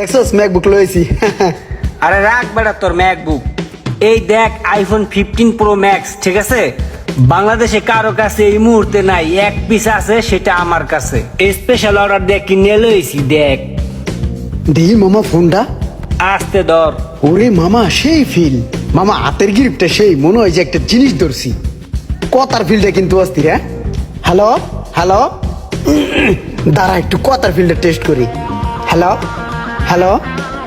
দেখছস ম্যাকবুক লইছি। আরে রাখ বেটা তোর ম্যাকবুক। এই দেখ আইফোন 15 প্রো ম্যাক্স, ঠিক আছে? বাংলাদেশে কারো কাছে এই মুহূর্তে নাই, এক পিস আছে, সেটা আমার কাছে। স্পেশাল অর্ডার দিয়ে কিনে লইছি, দেখ। দেহি মামা ফোনটা। আসতে ধর। ওরে মামা সেই ফিল, মামা হাতের গ্রিপটা সেই, মনে হয় যে একটা জিনিস ধরছি। কথার ফিলটা কিন্তু অস্থির। হ্যাঁ, হ্যালো হ্যালো, দাঁড়া একটু কথার ফিলটা টেস্ট করি। হ্যালো হ্যালো,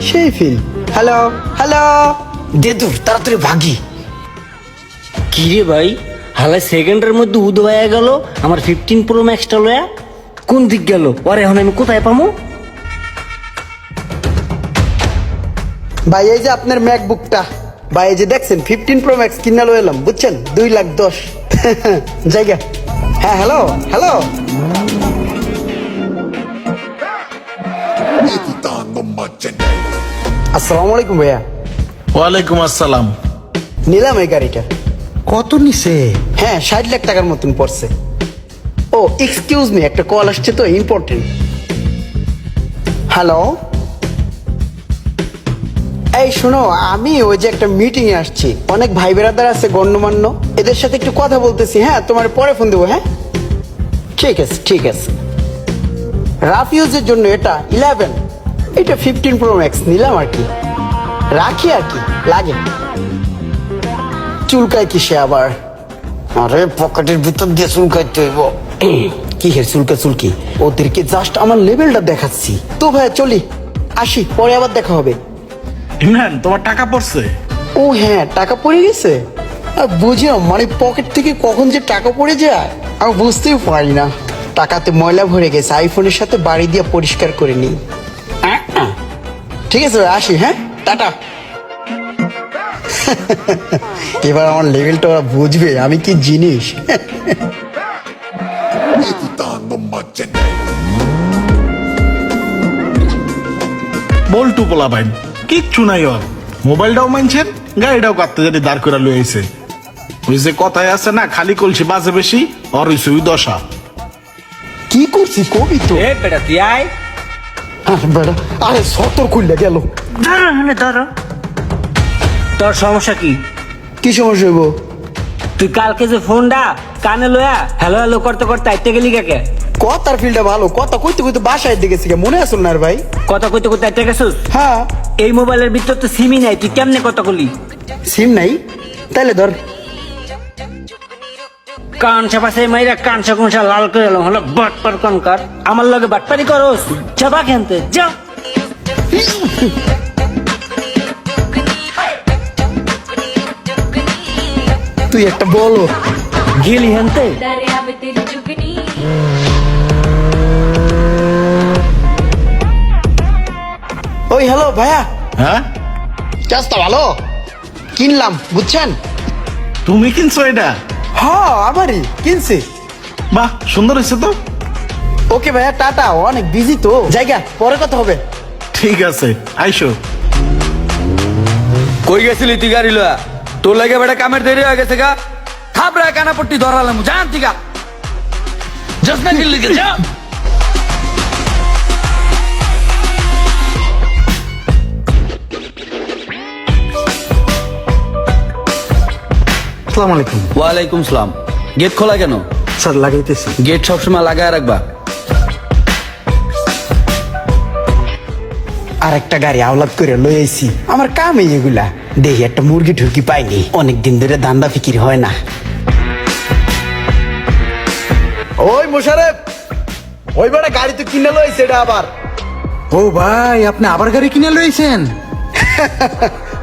সেই ফিল। হ্যালো হ্যালো, দে দূর তাড়াতাড়ি ভাগি। কি রে ভাই, হালাই সেকেন্ডের মধ্যে উদ হয়ে গেল আমার 15 প্রো ম্যাক্সটা লয়া। কোন দিক গেল? আর এখন আমি কোথায় পামু? ভাই এই যে আপনার ম্যাকবুকটা, ভাই এই যে দেখছেন 15 প্রো ম্যাক্স কিনা লো এলাম, বুঝছেন? 2,10,000 জায়গা। হ্যাঁ হ্যালো হ্যালো, আসসালামু আলাইকুম ভাইয়া। ওয়ালাইকুম আসসালাম। নিলাম এই গাড়িটা। কত নিছে? হ্যাঁ 60 লাখ টাকার মতন পড়ছে। ও এক্সকিউজ মি, একটা কল আসছে তো, ইম্পর্টেন্ট। হ্যালো, এই শোনো, আমি ওই যে একটা মিটিং এ আসছি, অনেক ভাই বেরাদার আছে গণ্যমান্য, এদের সাথে একটু কথা বলতেছি। হ্যাঁ তোমার পরে ফোন দেবো। হ্যাঁ ঠিক আছে ঠিক আছে। রাফ ইউজের জন্য এটা 11, এটা 15 প্রো ম্যাক্স নিলাম আর কি, রাখি আর কি লাগে। চুলকায় কিসে আবার? আরে পকেটের ভিতর দিয়ে চুলকাইতে হইব। কি হের চুলকা চুলকি, ওদেরকে জাস্ট আমার লেভেলটা দেখাচ্ছি তো। ভাই চলি, আসি, পরে আবার দেখা হবে। ইমরান, তোমার টাকা পড়ছে? ও হ্যাঁ, টাকা পড়ে গেছে। আর বুঝি না, মানে পকেট থেকে কখন যে টাকা পড়ে যায় আমি বুঝতেও পারি না। টাকাতে ময়লা ভরে গেছে, আইফোনের সাথে বাড়ি দিয়ে পরিষ্কার করে নিই। ঠিক আছে ভাই, আসি। হ্যাঁ টাটা। এবার আমার লেভেলটা ওরা বুঝবে আমি কি জিনিস। বল্টু পোলা ভাই, কিচ্ছু নাই ওর। মোবাইলটাও মানছেন, গাড়িটাও কাটতে জানি দাঁড় করে লইছে। ওই যে কথায় আছে না, খালি কলসি বাজে বেশি, আর হইছে ওই দশা। কি করছি কবি তো। এ বেটা তুই আয়। আরে বেটা, আরে সতর খুললে গেল। ধরো হলে ধরো। তোর সমস্যা কি? কি সমস্যা হইব? তুই কালকে যে ফোনটা কানে লয়া হ্যালো হ্যালো করতে করতে আইতে গেলি কাকে? কথার ফিল্ডটা ভালো, কথা কইতে কইতে বাসায় দিকেছি, মনে আসল না রে ভাই? কথা কইতে কইতে আইতে গেছিস? হ্যাঁ। এই মোবাইলের ভিতর তো সিমই নাই, তুই কেমনে কথা বলি? সিম নাই? তাইলে ধর। কানসা পাশে মাইরা কানসা কুনসা লাল করে এলাম, হলো বাটপার কনকার। আমার লগে বাটপারি করস? চাবা খেনতে যা। তুই একটা বলো। গেলি হেনতে। दरिया में तेरी जुगनी ওই হ্যালো ভাইয়া, হ্যাঁ, চাষটা ভালো কিনলাম, বুঝছেন? তুমি কিনছো এটা? হ্যাঁ আমারই কিনছি। বাহ, সুন্দর হয়েছে তো। ওকে ভাইয়া, টাটা, অনেক বিজি তো, জায়গা পরে কথা হবে। ঠিক আছে, আইসো। কই গেছিলি তুই গাড়ি লয়া? তোর লাগে বেটা কামের দেরি হয়ে গেছে গা। থাপড়া কানাপট্টি ধরালাম, জান তিকা জসনা কিল্লি গে যা। আসসালামু আলাইকুম। ওয়ালাইকুম সালাম। গেট খোলা কেন? স্যার লাগাইতেছি। গেট সবসময় লাগায় রাখবা। আর একটা গাড়ি আওলাদ করে লই আইছি, আমার কামই এগুলা। দেখি একটা মুরগি ঠুরকি পাইনি, অনেকদিন ধরে ধান্দা ফিকির হয় না। ওই মোশারেফ, ওই বড় গাড়ি তো কিনে লইছে এটা আবার। ও ভাই, আপনি আবার গাড়ি কিনে লইছেন?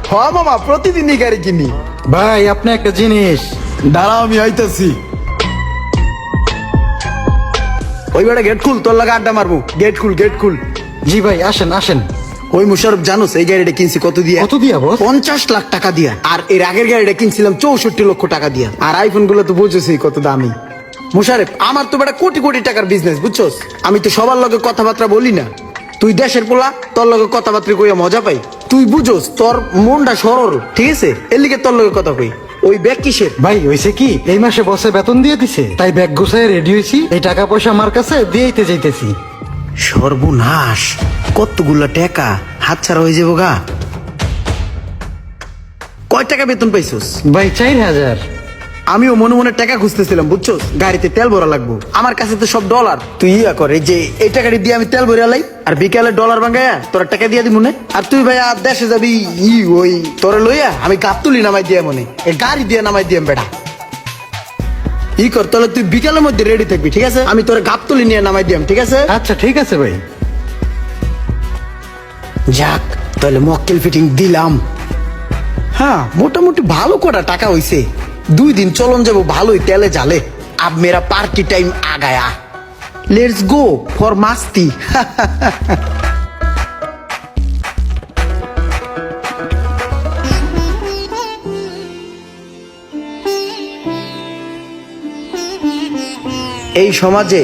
হ মামা, প্রতিদিনই গাড়ি কিনি। ভাই আপনি একটা জিনিস, দাঁড়াও আমি আইতাছি। ওই বড় গেট খুল, তোর লাগা আড্ডা মারবো। গেট খুল, গেট খুল। জি ভাই আসেন আসেন। ওই মুশারফ, জানোস এই গাড়িটা কিনছি কত দিয়া? কত দিয়া বস? 50 লাখ টাকা দিয়া। আর এর আগের গাড়িটা কিনছিলাম 64 লক্ষ টাকা দিয়া। আর আইফোন গুলো তো বুঝছোসই কত দামি। মুশারফ, আমার তো বেটা কোটি কোটি টাকার বিজনেস, বুঝছোস? আমি তো সবার লগে কথাবার্তা বলি না। তুই দেশের পোলা, তোর লগে কথাবার্তা কইয়া মজা পাই। তুই বুঝোস, তোর মনটা সরল, ঠিক আছে? এর লিগে তোর লগে কথা কই। ওই ব্যাগ কিসের? ভাই হয়েছে কি, এই মাসে বসে বেতন দিয়ে দিছে, তাই ব্যাগ গুছায় রেডি হয়েছি। এই টাকা পয়সা আমার কাছে দিয়েইতে যাইতেছি। সর্বনাশ, কতগুলা টাকা হাতছাড়া হয়ে যাবো গা। কয় টাকা বেতন পাইছস? ভাই 4000। আমিও মনে মনে টাকা খুঁজতেছিলাম বুঝছো, গাড়িতে তেল ভরা লাগবো। আমার কাছে তো সব ডলার। তুই ইয়া করে যে এই টাকাটি দিয়ে আমি তেল ভরে লাই, আর বিকালে ডলার ভাঙ্গাইয়া তোরা টাকা দিয়ে দি মনে। আর তুই ভাই আর দেশে যাবি ওই তোরা লইয়া আমি গাবতুলি নামাই দিয়ে মনে, এই গাড়ি দিয়ে নামাই দিয়ে বেটা কর। তাহলে তুই বিকালের মধ্যে রেডি থাকবি, ঠিক আছে? আমি তোর গাবতুলি নিয়ে নামাই দিয়াম, ঠিক আছে? আচ্ছা ঠিক আছে ভাই। যাক, তাহলে মক্কেল ফিটিং দিলাম। হ্যাঁ, মোটামুটি ভালো কটা টাকা হইছে। 2 দিন চলন যাবো ভালোই তেলে জালে। আব মেরা পার্টি টাইম আ গায়া, লেটস গো ফর মাস্তি। এই সমাজে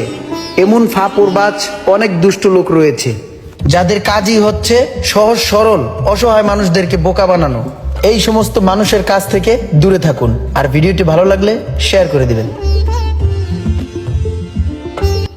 এমন ফাপড়বাজ অনেক দুষ্ট লোক রয়েছে, যাদের কাজই হচ্ছে সহজ সরল অসহায় মানুষদেরকে বোকা বানানো। এই সমস্ত মানুষের কাছ থেকে দূরে থাকুন। আর ভিডিওটি ভালো লাগলে শেয়ার করে দিবেন।